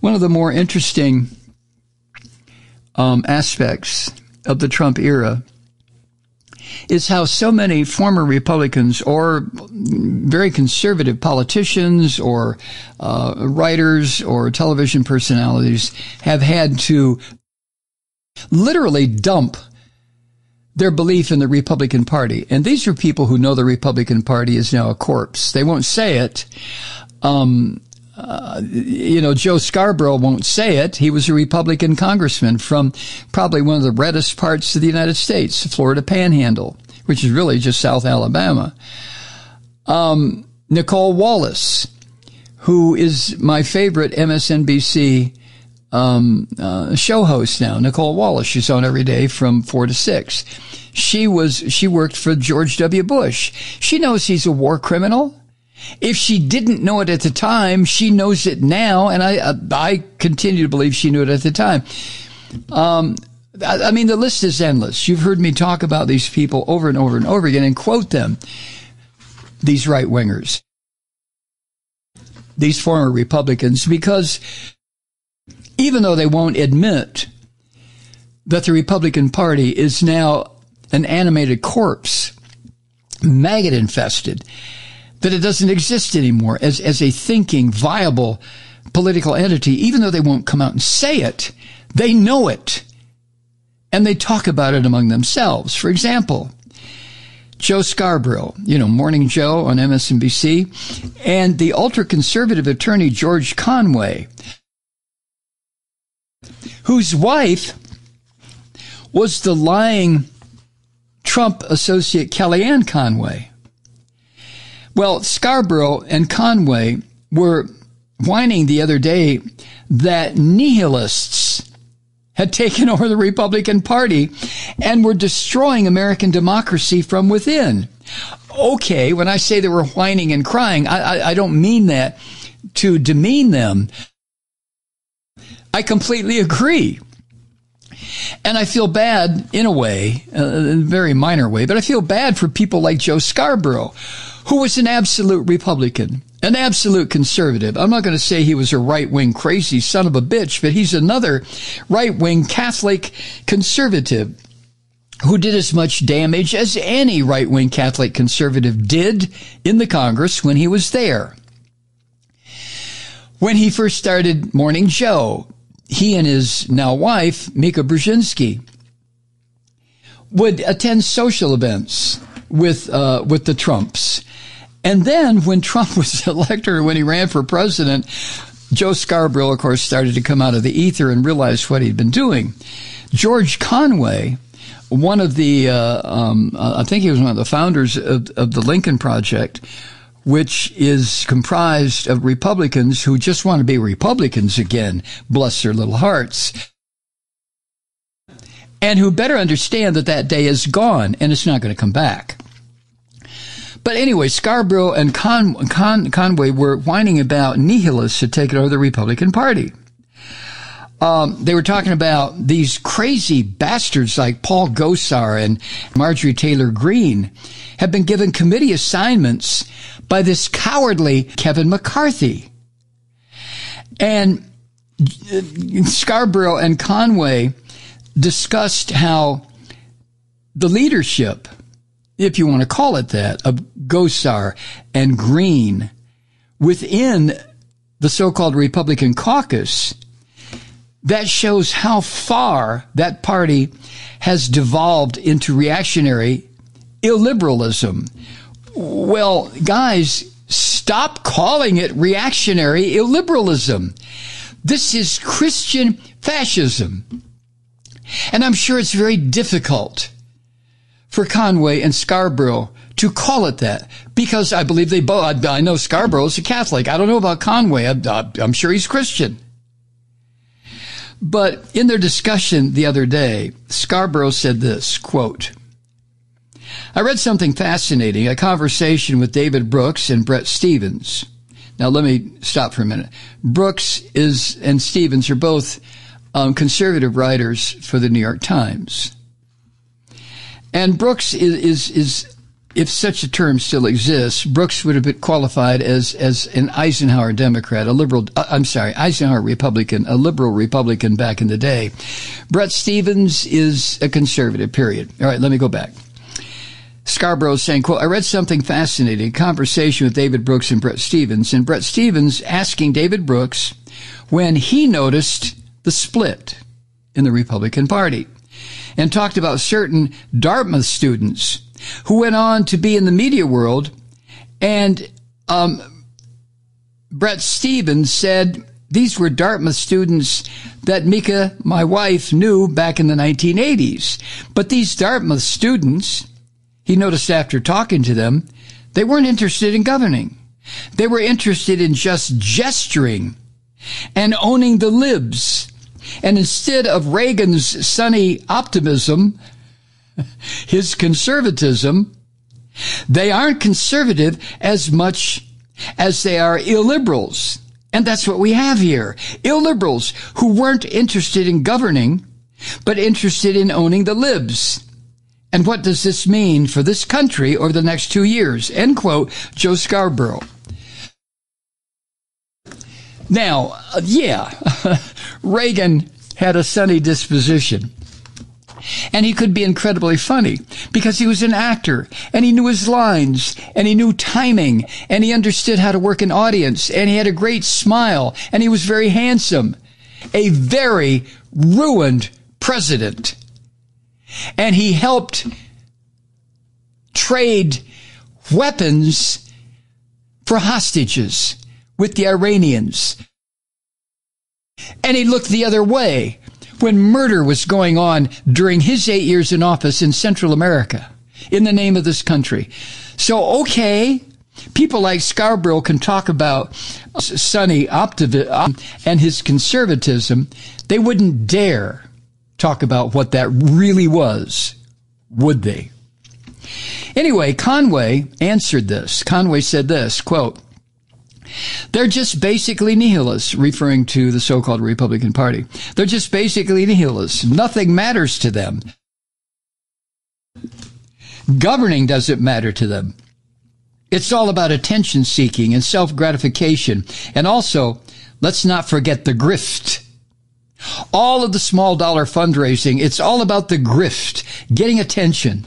One of the more interesting aspects of the Trump era is how so many former Republicans or very conservative politicians or writers or television personalities have had to literally dump their belief in the Republican Party. And these are people who know the Republican Party is now a corpse. They won't say it. Joe Scarborough won't say it. He was a Republican congressman from probably one of the reddest parts of the United States, the Florida Panhandle, which is really just South Alabama. Nicole Wallace, who is my favorite MSNBC show host now, Nicole Wallace. She's on every day from 4 to 6. She worked for George W. Bush. She knows he's a war criminal. If she didn't know it at the time, she knows it now, and I continue to believe she knew it at the time. I mean, the list is endless. You've heard me talk about these people over and over and over again and quote them, these right-wingers, these former Republicans, because even though they won't admit that the Republican Party is now an animated corpse, maggot-infested, that it doesn't exist anymore as a thinking, viable political entity, even though they won't come out and say it, they know it. And they talk about it among themselves. For example, Joe Scarborough, Morning Joe on MSNBC, and the ultra-conservative attorney George Conway, whose wife was the lying Trump associate Kellyanne Conway. Well, Scarborough and Conway were whining the other day that nihilists had taken over the Republican Party and were destroying American democracy from within. Okay, when I say they were whining and crying, I don't mean that to demean them. I completely agree. And I feel bad in a way, a very minor way, but I feel bad for people like Joe Scarborough, who was an absolute Republican, an absolute conservative. I'm not going to say he was a right-wing crazy son of a bitch, but he's another right-wing Catholic conservative who did as much damage as any right-wing Catholic conservative did in the Congress when he was there. When he first started Morning Joe, he and his now wife, Mika Brzezinski, would attend social events with the Trumps. And then when Trump was elected, or when he ran for president, Joe Scarborough, of course, started to come out of the ether and realize what he'd been doing. George Conway, one of the, I think he was one of the founders of the Lincoln Project, which is comprised of Republicans who just want to be Republicans again, bless their little hearts, and who better understand that that day is gone and it's not going to come back. But anyway, Scarborough and Conway were whining about nihilists had taken over the Republican Party. They were talking about these crazy bastards like Paul Gosar and Marjorie Taylor Greene have been given committee assignments by this cowardly Kevin McCarthy. And Scarborough and Conway discussed how the leadership, if you want to call it that, of Gosar and Greene within the so-called Republican caucus, that shows how far that party has devolved into reactionary illiberalism. Well, guys, stop calling it reactionary illiberalism. This is Christian fascism. And I'm sure it's very difficult for Conway and Scarborough to call it that, because I believe they both, I know Scarborough's a Catholic. I don't know about Conway. I'm sure he's Christian. But in their discussion the other day, Scarborough said this, quote, I read something fascinating, a conversation with David Brooks and Bret Stephens. Now, let me stop for a minute. Brooks and Stephens are both conservative writers for the New York Times. And Brooks is if such a term still exists, Brooks would have been qualified as an Eisenhower Democrat, Eisenhower Republican, a liberal Republican back in the day. Bret Stephens is a conservative, period. All right, let me go back. Scarborough is saying, quote, I read something fascinating, a conversation with David Brooks and Bret Stephens, and Bret Stephens asking David Brooks when he noticed the split in the Republican Party, and talked about certain Dartmouth students who went on to be in the media world. And Bret Stephens said these were Dartmouth students that Mika, my wife, knew back in the 1980s. But these Dartmouth students, he noticed after talking to them, they weren't interested in governing. They were interested in just gesturing and owning the libs. And instead of Reagan's sunny optimism, his conservatism, they aren't conservative as much as they are illiberals. And that's what we have here. Illiberals who weren't interested in governing, but interested in owning the libs. And what does this mean for this country over the next 2 years? End quote, Joe Scarborough. Now, Reagan had a sunny disposition. And he could be incredibly funny because he was an actor and he knew his lines and he knew timing and he understood how to work an audience and he had a great smile and he was very handsome. A very ruined president. And he helped trade weapons for hostages with the Iranians. And he looked the other way when murder was going on during his 8 years in office in Central America in the name of this country. So, okay, people like Scarborough can talk about sunny optimism and his conservatism. They wouldn't dare talk about what that really was, would they? Anyway, Conway answered this. Conway said this, quote, they're just basically nihilists, referring to the so-called Republican Party. They're just basically nihilists. Nothing matters to them. Governing doesn't matter to them. It's all about attention seeking and self-gratification. And also, let's not forget the grift. All of the small dollar fundraising, it's all about the grift, getting attention.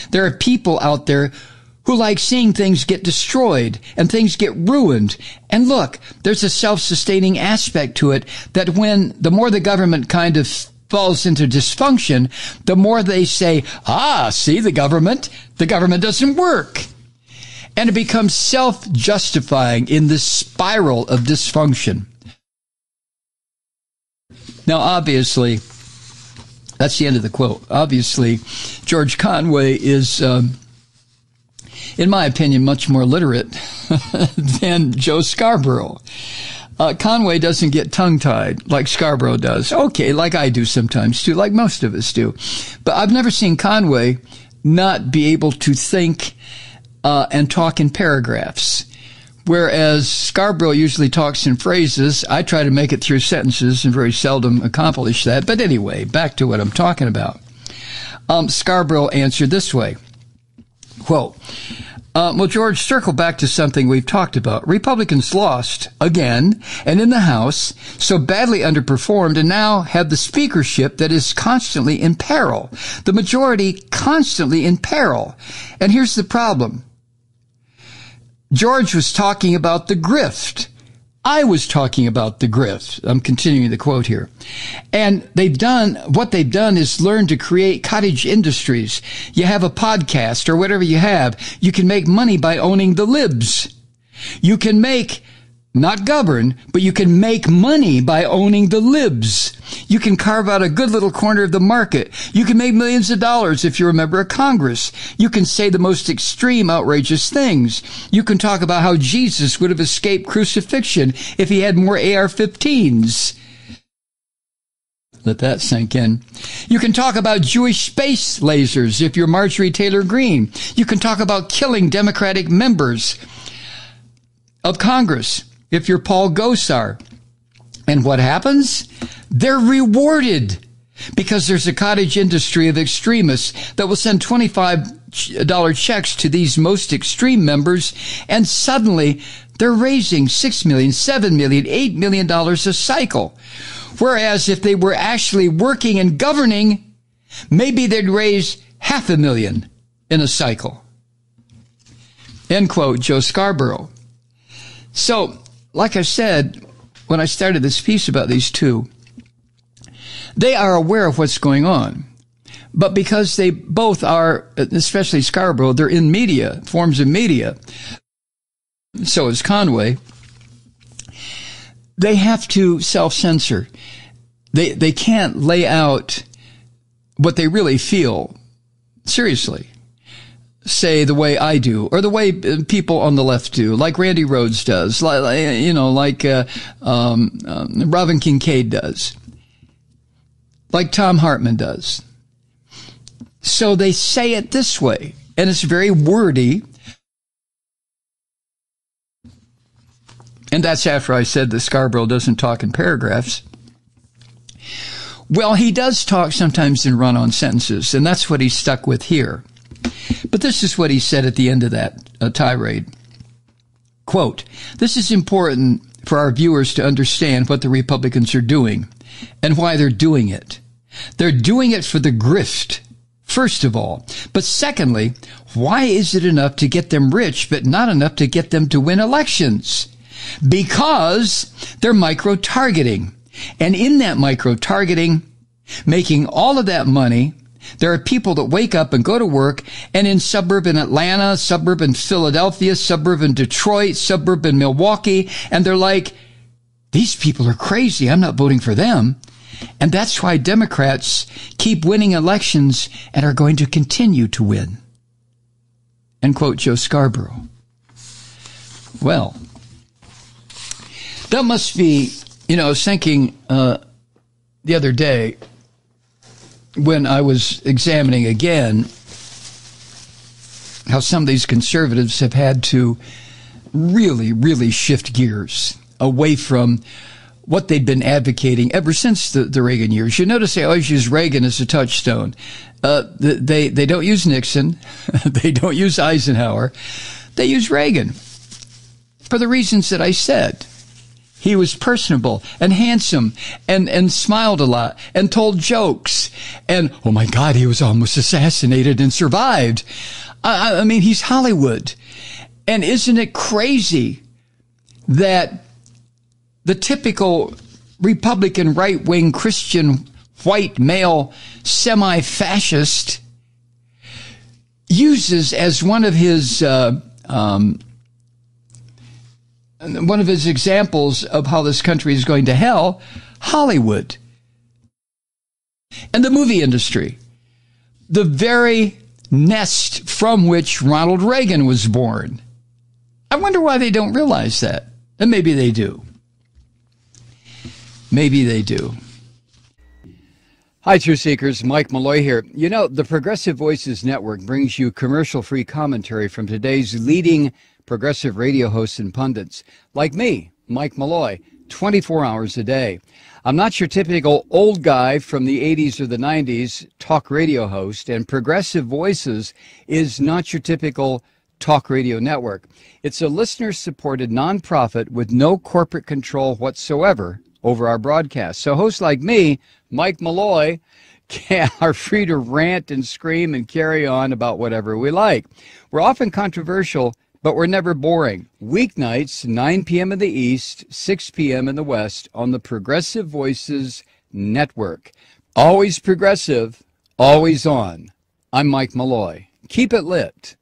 There are people out there who like seeing things get destroyed and things get ruined. And look, there's a self-sustaining aspect to it that when the more the government kind of falls into dysfunction, the more they say, see, the government doesn't work. And it becomes self-justifying in this spiral of dysfunction. Now, obviously, that's the end of the quote. Obviously, George Conway is, in my opinion, much more literate than Joe Scarborough. Conway doesn't get tongue-tied like Scarborough does. Okay, like I do sometimes too, like most of us do. But I've never seen Conway not be able to think and talk in paragraphs. Whereas Scarborough usually talks in phrases. I try to make it through sentences and very seldom accomplish that. But anyway, back to what I'm talking about. Scarborough answered this way. Quote, well, George, circle back to something we've talked about. Republicans lost again and in the House, so badly underperformed, and now have the speakership that is constantly in peril. The majority constantly in peril. And here's the problem. George was talking about the grift. I was talking about the grift. I'm continuing the quote here. And what they've done is learn to create cottage industries. You have a podcast or whatever you have. You can make money by owning the libs. You can not govern, but you can make money by owning the libs. You can carve out a good little corner of the market. You can make millions of dollars if you're a member of Congress. You can say the most extreme, outrageous things. You can talk about how Jesus would have escaped crucifixion if he had more AR-15s. Let that sink in. You can talk about Jewish space lasers if you're Marjorie Taylor Greene. You can talk about killing Democratic members of Congress if you're Paul Gosar. And what happens? They're rewarded because there's a cottage industry of extremists that will send $25 checks to these most extreme members, and suddenly they're raising $6 million, $7 million, $8 million a cycle. Whereas if they were actually working and governing, maybe they'd raise $500,000 in a cycle. End quote, Joe Scarborough. So, like I said, when I started this piece about these two, they are aware of what's going on. But because they both are, especially Scarborough, they're in media, forms of media, so is Conway, they have to self-censor. They can't lay out what they really feel seriously, say the way I do, or the way people on the left do, like Randy Rhoads does, like Robin Kincaid does, like Tom Hartman does. So they say it this way, and it's very wordy. And that's after I said that Scarborough doesn't talk in paragraphs. Well, he does talk sometimes in run-on sentences, and that's what he's stuck with here. But this is what he said at the end of that tirade. Quote, "This is important for our viewers to understand what the Republicans are doing and why they're doing it. They're doing it for the grift, first of all. But secondly, why is it enough to get them rich, but not enough to get them to win elections? Because they're micro-targeting. And in that micro-targeting, making all of that money, there are people that wake up and go to work, and in suburban Atlanta, suburban Philadelphia, suburban Detroit, suburban Milwaukee, and they're like, these people are crazy. I'm not voting for them. And that's why Democrats keep winning elections and are going to continue to win." End quote, Joe Scarborough. Well, that must be, I was thinking the other day when I was examining again how some of these conservatives have had to really, really shift gears away from what they'd been advocating ever since the Reagan years. You notice they always use Reagan as a touchstone. They don't use Nixon. They don't use Eisenhower. They use Reagan for the reasons that I said. He was personable and handsome and smiled a lot and told jokes. And, oh my God, he was almost assassinated and survived. I mean, he's Hollywood. And isn't it crazy that the typical Republican right-wing Christian white male semi-fascist uses as one of his examples of how this country is going to hell, Hollywood and the movie industry, the very nest from which Ronald Reagan was born. I wonder why they don't realize that. And maybe they do. Maybe they do. Hi, Truth Seekers. Mike Malloy here. The Progressive Voices Network brings you commercial-free commentary from today's leading progressive radio hosts and pundits, like me, Mike Malloy, 24 hours a day. I'm not your typical old guy from the 80s or the 90s talk radio host, and Progressive Voices is not your typical talk radio network. It's a listener-supported nonprofit with no corporate control whatsoever over our broadcast. So hosts like me, Mike Malloy, are free to rant and scream and carry on about whatever we like. We're often controversial, but we're never boring. Weeknights, 9 p.m. in the East, 6 p.m. in the West on the Progressive Voices Network. Always progressive, always on. I'm Mike Malloy. Keep it lit.